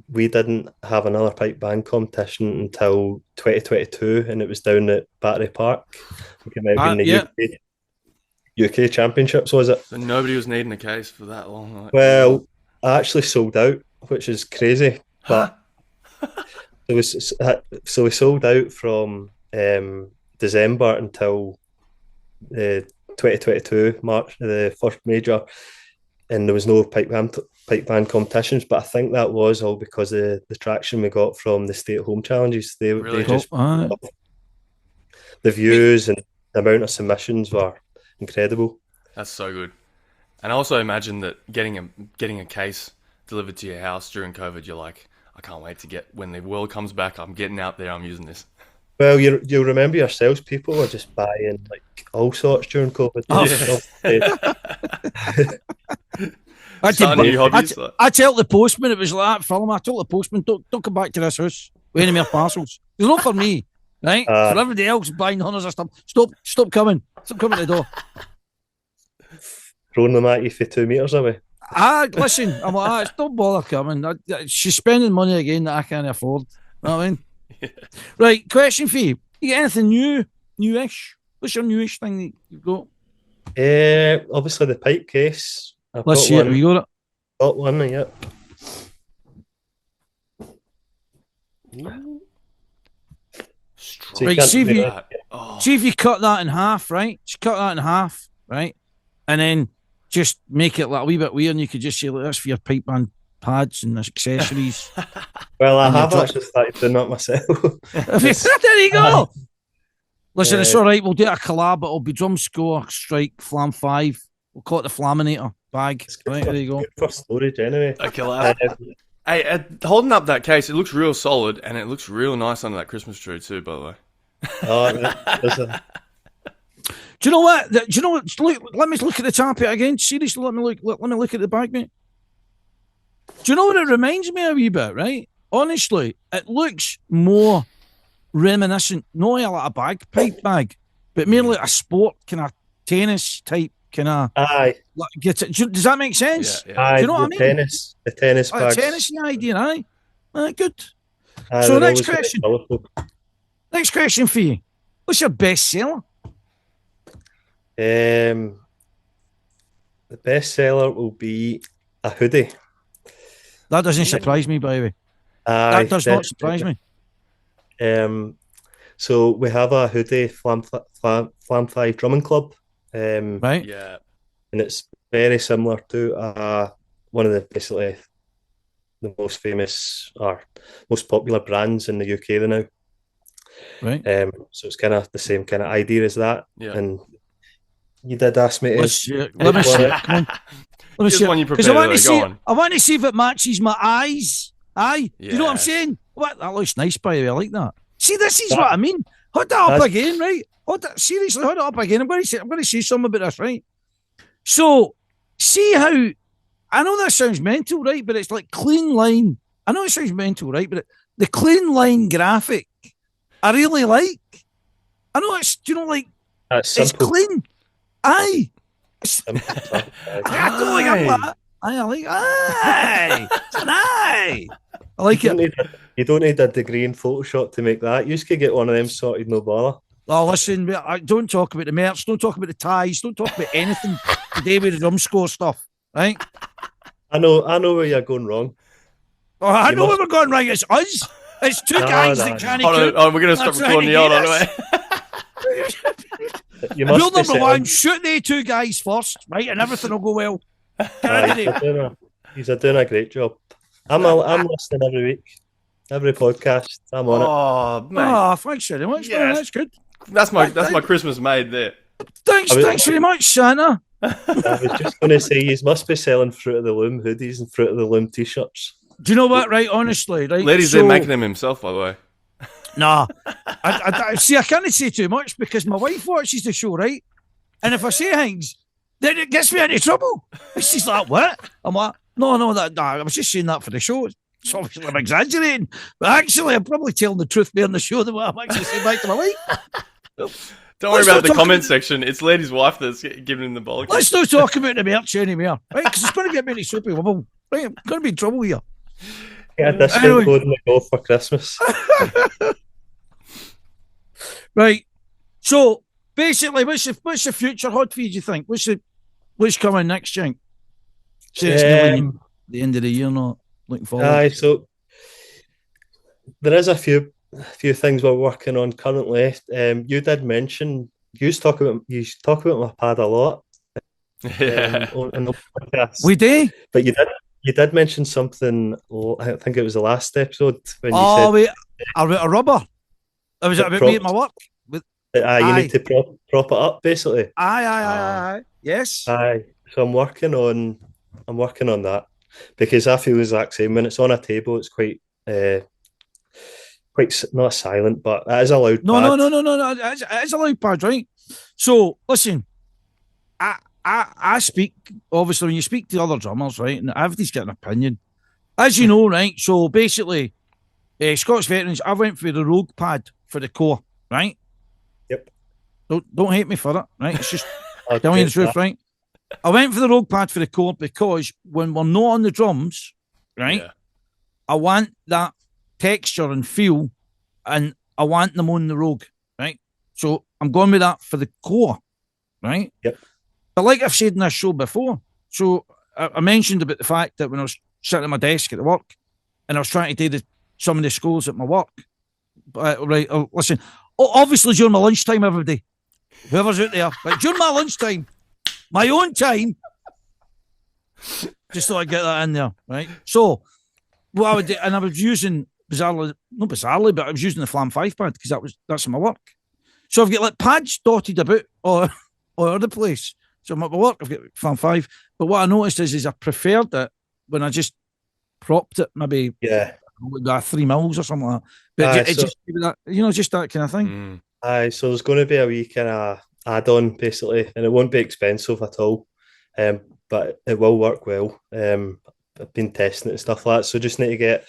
Speaker 3: we didn't have another pipe band competition until 2022, and it was down at Battery Park. I think it might have been the UK Championships, was it?
Speaker 1: So nobody was needing a case for that long.
Speaker 3: Well, I actually sold out, which is crazy. But we sold out from December until 2022 March, the first major, and there was no pipe band competitions. But I think that was all because of the traction we got from the stay-at-home challenges. They just the views and the amount of submissions were incredible.
Speaker 1: That's so good. And I also imagine that getting a case delivered to your house during COVID, you're like, I can't wait to get, when the world comes back, I'm getting out there, I'm using this.
Speaker 3: Well, you'll remember yourselves, people were just buying like all sorts during COVID.
Speaker 2: I tell the postman, it was like that film. I told the postman, don't come back to this house with any more parcels. It's not for me, right? For everybody else buying hundreds of stuff. Stop coming. Stop coming to the door.
Speaker 3: Throwing them at you for 2 meters away.
Speaker 2: Listen, I'm like, don't bother coming. She's spending money again that I can't afford. You know what I mean? Right, question for you. You got anything newish? What's your newish thing that you've got?
Speaker 3: Obviously the pipe case.
Speaker 2: Let's see it. We got it.
Speaker 3: Got one, yeah.
Speaker 2: Right, see if you cut that in half, right? Just cut that in half, right? And then just make it like a wee bit weird, and you could just say, look, that's for your pipe band pads and accessories.
Speaker 3: Well, I have actually started doing that myself.
Speaker 2: There you go. Listen, it's all right. We'll do a collab. It'll be Drum Score, Strike, FLAM 5. We'll call it the Flaminator bag. Right, there you go.
Speaker 3: Good for storage anyway.
Speaker 1: A collab. Hey, holding up that case, it looks real solid, and it looks real nice under that Christmas tree too, by the way.
Speaker 2: Do you know what? Let me look at the target again. Seriously, let me look at the bag, mate. Do you know what it reminds me of a wee bit, right? Honestly, it looks more reminiscent, not like a bagpipe bag, but merely like a sport kind of tennis type kind of.
Speaker 3: Aye.
Speaker 2: Does that make sense?
Speaker 3: Yeah. Aye,
Speaker 2: do you know what I mean?
Speaker 3: The tennis bag.
Speaker 2: Tennis idea, aye. Good. So next question. Next question for you. What's your best seller?
Speaker 3: The best seller will be a hoodie.
Speaker 2: That doesn't surprise me, by the way. That does not surprise me.
Speaker 3: So we have a hoodie Flam 5 drumming club,
Speaker 2: Right.
Speaker 1: Yeah.
Speaker 3: and it's very similar to one of the basically the most famous or most popular brands in the UK now.
Speaker 2: Right.
Speaker 3: So it's kind of the same kind of idea as that.
Speaker 1: Yeah.
Speaker 3: And you did ask me
Speaker 2: Let me
Speaker 3: to
Speaker 2: see it. Come on. Let me
Speaker 1: Here's
Speaker 2: see
Speaker 1: one
Speaker 2: it.
Speaker 1: you
Speaker 2: Because I
Speaker 1: prepared.
Speaker 2: want to
Speaker 1: Go
Speaker 2: see.
Speaker 1: on.
Speaker 2: I want to see if it matches my eyes. Aye. Do you know what I'm
Speaker 1: Yes.
Speaker 2: saying? What? That looks nice, by the way. I like that. See, this is what I mean. Hold that up
Speaker 3: That's-
Speaker 2: again, right? Seriously, hold it up again. I'm going to say something about this, right? So, see how I know that sounds mental, right? But it's like clean line. I know it sounds mental, right? But the clean line graphic, I really like. I know it's, you know, like
Speaker 3: That's
Speaker 2: it's
Speaker 3: simple.
Speaker 2: clean. Aye.
Speaker 3: Simple stuff.
Speaker 2: I don't like that. I like aye. It's an aye. I like it.
Speaker 3: You don't need a degree in Photoshop to make that. You just could get one of them sorted, no bother.
Speaker 2: Oh, listen, don't talk about the merch. Don't talk about the ties. Don't talk about anything today with the drum score stuff, right?
Speaker 3: I know where you're going wrong.
Speaker 2: Oh, I know where we're going right. It's us. It's two guys that can't
Speaker 1: Hold on, we're going to stop recording the audio.
Speaker 3: You must
Speaker 2: Rule
Speaker 3: be
Speaker 2: number
Speaker 3: selling.
Speaker 2: one, shoot the two guys first, right? And everything will go well.
Speaker 3: He's doing a great job. I'm listening every week, every podcast. I'm on it.
Speaker 1: Oh, mate.
Speaker 2: Oh, thanks very much, man.
Speaker 1: Yes.
Speaker 2: That's good.
Speaker 1: That's my Christmas made there.
Speaker 2: Thanks very much, Santa.
Speaker 3: I was just going to say, you must be selling Fruit of the Loom hoodies and Fruit of the Loom t-shirts.
Speaker 2: Do you know what, right? Honestly, right?
Speaker 1: Ladies, they're making them himself, by the way.
Speaker 2: Nah. See, I can't say too much because my wife watches the show, right? And if I say things, then it gets me into trouble. She's like, what? I'm like, no, I was just saying that for the show. So obviously I'm exaggerating. But actually, I'm probably telling the truth more in the show than what I'm actually saying back to my wife.
Speaker 1: Don't worry about the comment section. It's Lady's wife that's giving him the bollock.
Speaker 2: Let's not talk about the merch anymore, right? Because it's going to get me into soapy wobble. Right? I'm going to be in trouble here.
Speaker 3: Yeah, discount code in the golf for Christmas.
Speaker 2: Right. So basically, what's the future hot for you? Do you think? What's coming next, Jink? Say it's nearly the end of the year, not looking forward.
Speaker 3: Aye, so there is a few things we're working on currently. You did mention you talk about my pad a lot.
Speaker 1: Yeah.
Speaker 3: On the podcast.
Speaker 2: We do,
Speaker 3: but you did mention something. I think it was the last episode when you said,
Speaker 2: wait, a rubber. It was about me at my work.
Speaker 3: you need to prop it up, basically.
Speaker 2: Aye. Yes.
Speaker 3: Aye. So I'm working on that because I feel the exact same. When it's on a table, it's quite not silent, but it is a loud pad.
Speaker 2: No. It's a loud pad, right? So listen, I speak obviously when you speak to other drummers, right, and everybody's got an opinion, as you know, right? So basically, Scots Veterans, I went for the Rogue pad for the core, right?
Speaker 3: Yep.
Speaker 2: Don't hate me for it, right? It's just telling you the truth, right? I went for the Rogue pad for the core because when we're not on the drums, right, yeah, I want that texture and feel, and I want them on the Rogue, right? So I'm going with that for the core, right?
Speaker 3: Yep.
Speaker 2: But like I've said in this show before, so I mentioned about the fact that when I was sitting at my desk at the work and I was trying to do some of the scores at my work, right, listen, obviously during my lunchtime, everybody, whoever's out there, but during my lunchtime, my own time, just so I get that in there, right? So what I would do, and I was using not bizarrely, but I was using the FLAM 5 pad because that's my work. So I've got like pads dotted about all over the place. So I'm at my work, I've got FLAM 5. But what I noticed is I preferred it when I just propped it, maybe 3 mils or something like that. But just that, just that kind of thing.
Speaker 3: Aye, so there's going to be a wee kind of add-on basically, and it won't be expensive at all, but it will work well. I've been testing it and stuff like that, so just need to get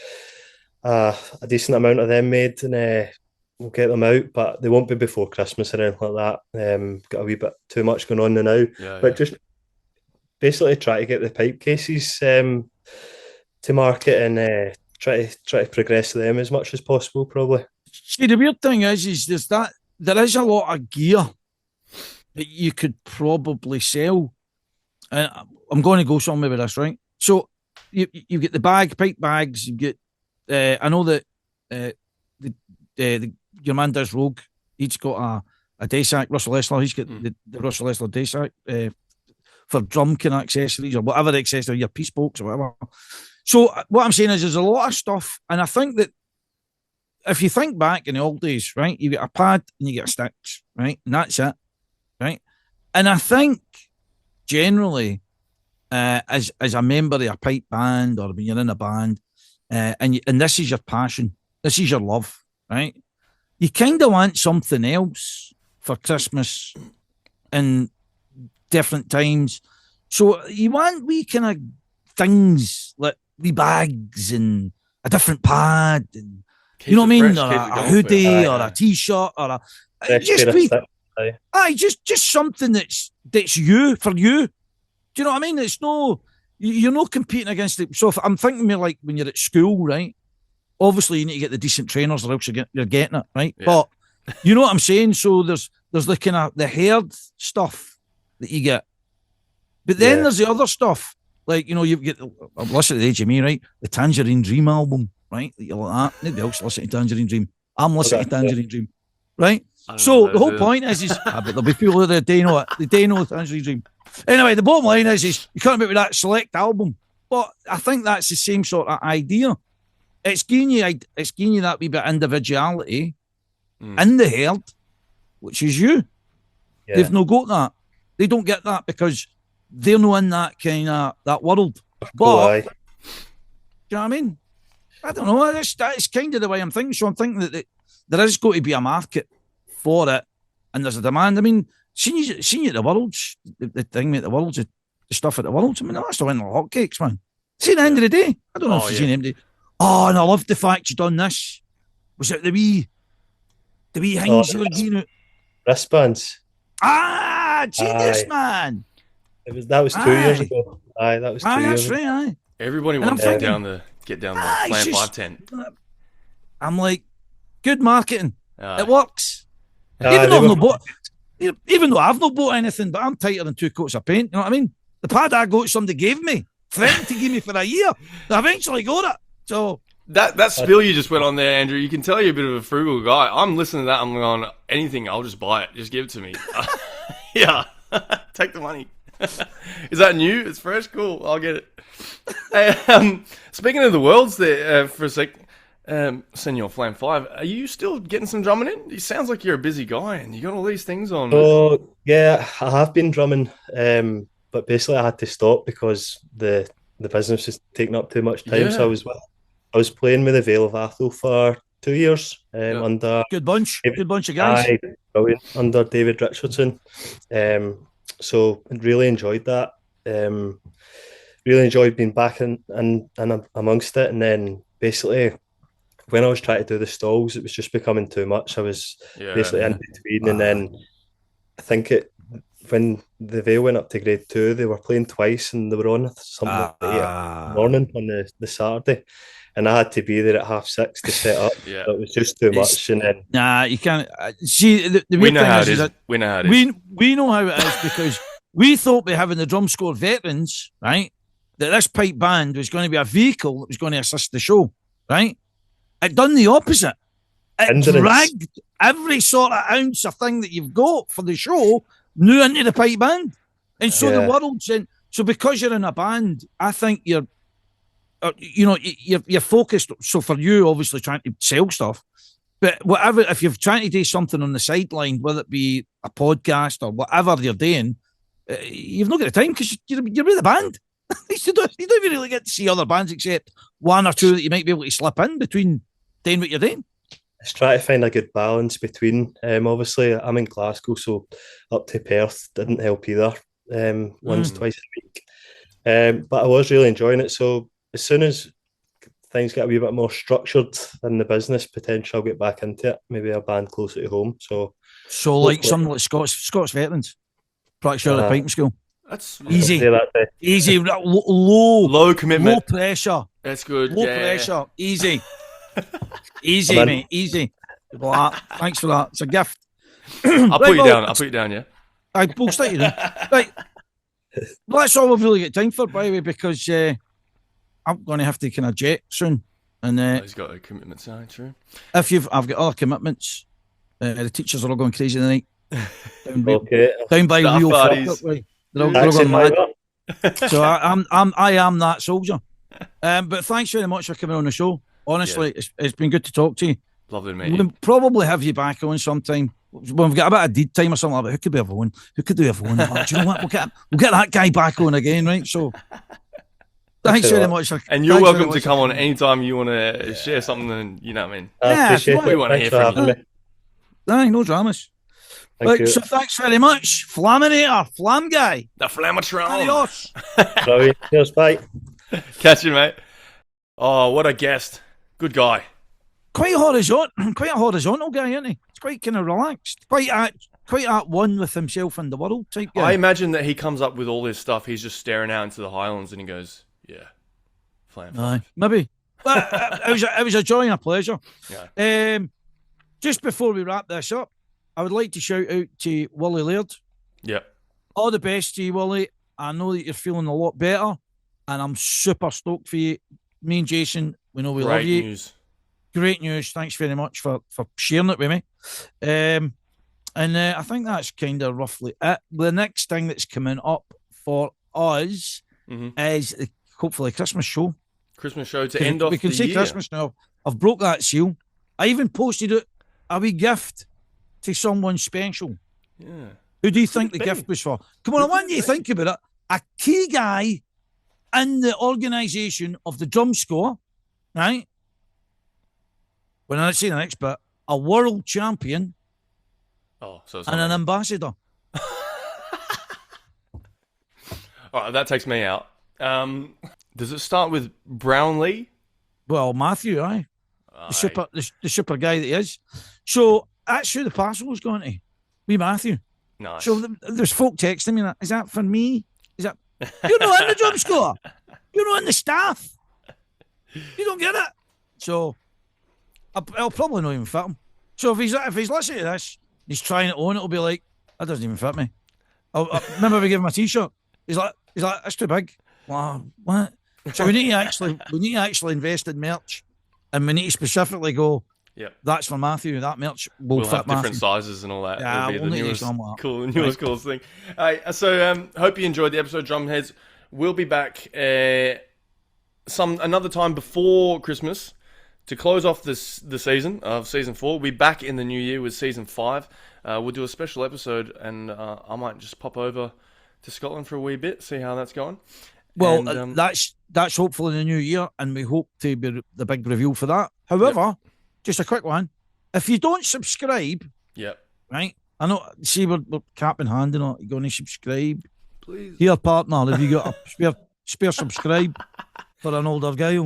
Speaker 3: a decent amount of them made, and we'll get them out, but they won't be before Christmas or anything like that. Got a wee bit too much going on now, but just basically try to get the pipe cases to market and try to progress them as much as possible, probably.
Speaker 2: See, the weird thing is there is a lot of gear that you could probably sell. And I'm going to go somewhere with this, right? So you get the pipe bags, you get, I know that your man does Rogue. He's got a day sack. Russell Esler, he's got the Russell Esler day sack for drum kind of accessories or whatever accessory, your peace box or whatever. So what I'm saying is there's a lot of stuff, and I think that if you think back in the old days, right, you get a pad and you get a sticks, right, and that's it, right? And I think generally, as a member of a pipe band or when you're in a band, and this is your passion, this is your love, right? You kind of want something else for Christmas and different times. So you want wee kind of things like wee bags and a different pad and you know what I mean? Or a hoodie or a t-shirt or just something that's you for you. Do you know what I mean? It's no, you're not competing against it. So if I'm thinking more like when you're at school, right? Obviously you need to get the decent trainers or else you're getting it, right? Yeah. But you know what I'm saying? So there's the kind of the haired stuff that you get. But then there's the other stuff. Like, you know, you get, listen to the age of me, right? The Tangerine Dream album, right? You're like that. Nobody else listen to Tangerine Dream. I'm listening to Tangerine Dream, right? So the whole point is but there'll be people that they know it. They know the Tangerine Dream. Anyway, the bottom line is you can't beat with that select album. But I think that's the same sort of idea. It's giving you that wee bit of individuality in the herd, which is you. Yeah. They've no got that. They don't get that because they're not in that kind of that world. But do you know what I mean? I don't know. That's kind of the way I'm thinking. So I'm thinking that there is going to be a market for it, and there's a demand. I mean, seen you at the Worlds, the thing at the Worlds, the stuff at the Worlds. I mean, that's the one of the hotcakes, man. See, at the end of the day, I don't know if you've seen him. Oh, and I love the fact you done this. Was it the wee things you were doing?
Speaker 3: Wristbands.
Speaker 2: Genius, man.
Speaker 3: That was 2 years ago. That was 2 years ago.
Speaker 2: Right,
Speaker 1: Everybody wants to get down the FLAM 510.
Speaker 2: I'm like, good marketing. It works. Even though I've not bought anything, but I'm tighter than 2 coats of paint. You know what I mean? The pad I got, somebody gave me, threatened to give me for a year. I eventually got it. So
Speaker 1: that spiel you just went on there, Andrew, you can tell you're a bit of a frugal guy. I'm listening to that. I'm going, anything, I'll just buy it. Just give it to me. Yeah, take the money. Is that new? It's fresh? Cool. I'll get it. Hey, speaking of the Worlds there for a sec, Senor FLAM 5, are you still getting some drumming in? It sounds like you're a busy guy and you got all these things on.
Speaker 3: Oh, yeah, I have been drumming, but basically I had to stop because the business was taking up too much time. Yeah. So I was playing with the Vale of Athol for 2 years under
Speaker 2: good bunch of guys.
Speaker 3: Brilliant, under David Richardson. So I really enjoyed that. Really enjoyed being back in amongst it. And then basically when I was trying to do the stalls, it was just becoming too much. I was basically in between. And then I think when the Vale went up to grade 2, they were playing twice and they were on something like 8 in the morning on the Saturday. And I had to be there at 6:30 to set up. So it was just too much. And then
Speaker 2: you can't see the we know how it is.
Speaker 1: We know how it is.
Speaker 2: We know how it is because we thought by having the drum score veterans, right, that this pipe band was going to be a vehicle that was going to assist the show, right? It done the opposite. It dragged every sort of ounce of thing that you've got for the show new into the pipe band, and so the World's in. So because you're in a band, I think you're focused. So for you, obviously trying to sell stuff, but whatever, if you're trying to do something on the sideline, whether it be a podcast or whatever you're doing, you've not got the time because you're with the band. you don't even really get to see other bands except one or two that you might be able to slip in between doing what you're doing.
Speaker 3: Just try to find a good balance between. Obviously, I'm in Glasgow, so up to Perth didn't help either. Twice a week, but I was really enjoying it. So as soon as things get a wee bit more structured in the business, potentially I'll get back into it. Maybe a band closer to home. So
Speaker 2: like something like Scots veterans, practice out of piping school.
Speaker 1: That's
Speaker 2: easy, low
Speaker 1: commitment,
Speaker 2: low pressure.
Speaker 1: That's good.
Speaker 2: Low pressure, easy, easy, mate, easy. Thanks for that. It's a gift.
Speaker 1: I'll put you down. I'll put you down. Yeah.
Speaker 2: We'll stick you down. Right. Well, that's all we've really got time for, by the way, because I'm going to have to kind of jet soon. And
Speaker 1: he's got a commitment sign, true.
Speaker 2: I've got other commitments. The teachers are all going crazy tonight. Down by
Speaker 1: Staff
Speaker 2: Rio
Speaker 1: parties.
Speaker 2: They're all going mad. So I am that soldier. But thanks very much for coming on the show. Honestly, it's been good to talk to you.
Speaker 1: Lovely to meet you.
Speaker 2: We'll probably have you back on sometime when we've got a bit of dead time or something like that. Who could we have on? Who could we have on? Do you know what? We'll get that guy back on again, right? So thanks very much.
Speaker 1: And you're welcome to come on anytime you want to share something. And you know what I mean?
Speaker 3: I appreciate it.
Speaker 1: We want to hear from you.
Speaker 2: No dramas. Right, so thanks very much, Flaminator, Flam guy,
Speaker 1: the Flamatron.
Speaker 2: Adios.
Speaker 3: Cheers, bye.
Speaker 1: Catch you, mate. Oh, what a guest! Good guy.
Speaker 2: Quite a horizontal guy, isn't he? It's quite kind of relaxed, quite at one with himself and the world type guy.
Speaker 1: I imagine that he comes up with all this stuff. He's just staring out into the Highlands and he goes, "Yeah, Flam."
Speaker 2: Aye, maybe. But it was a joy and a pleasure.
Speaker 1: Yeah.
Speaker 2: Just before we wrap this up, I would like to shout out to Willie Laird.
Speaker 1: Yep.
Speaker 2: All the best to you, Willie. I know that you're feeling a lot better, and I'm super stoked for you. Me and Jason, we know we love you. Great news. Thanks very much for sharing it with me. And I think that's kind of roughly it. The next thing that's coming up for us is hopefully a Christmas show.
Speaker 1: Christmas show to end off the year.
Speaker 2: We can say Christmas now. I've broke that seal. I even posted it a wee gift to someone special.
Speaker 1: Yeah.
Speaker 2: Who do you think the gift was for? Come on, I want you to think about it. A key guy in the organisation of the drum score, right? When I say the next bit, a world champion
Speaker 1: and
Speaker 2: an ambassador.
Speaker 1: All right, that takes me out. Does it start with Brownlee?
Speaker 2: Well, Matthew, aye. The super guy that he is. So that's who the parcel was going to. Me, Matthew.
Speaker 1: Nice.
Speaker 2: So there's folk texting me, is that for me? Is that you're not in the drum score? You're not in the staff. You don't get it. So I'll probably not even fit him. So if he's listening to this, he's trying it on, it'll be like, that doesn't even fit me. I remember we gave him a t-shirt. He's like, that's too big. Wow, what? So we need to actually invest in merch, and we need to specifically go.
Speaker 1: Yep.
Speaker 2: That's for Matthew. That merch will fit
Speaker 1: have
Speaker 2: Matthew.
Speaker 1: Different sizes and all that.
Speaker 2: Yeah,
Speaker 1: it'll be the newest coolest thing. So hope you enjoyed the episode, Drumheads. We'll be back another time before Christmas to close off the season of season 4. We'll be back in the new year with season 5. We'll do a special episode, and I might just pop over to Scotland for a wee bit, see how that's going.
Speaker 2: Well, and, that's hopefully in the new year, and we hope to be the big reveal for that. However, just a quick one. If you don't subscribe, right? I know, see, we're cap in hand and all. You're going to subscribe.
Speaker 1: Please.
Speaker 2: Here, partner, have you got a spare subscribe for an older guy?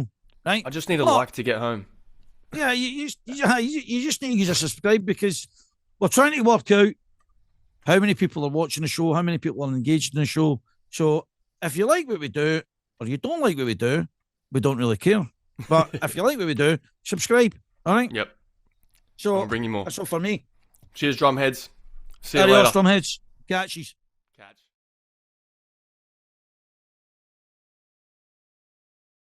Speaker 2: Right?
Speaker 1: I just need a like to get home.
Speaker 2: Yeah, you just need to subscribe because we're trying to work out how many people are watching the show, how many people are engaged in the show. So if you like what we do or you don't like what we do, we don't really care. But if you like what we do, subscribe. All right?
Speaker 1: Yep.
Speaker 2: So
Speaker 1: I'll bring you more.
Speaker 2: That's all for me.
Speaker 1: Cheers, Drumheads. See you later.
Speaker 2: Adios, Drumheads. Catches.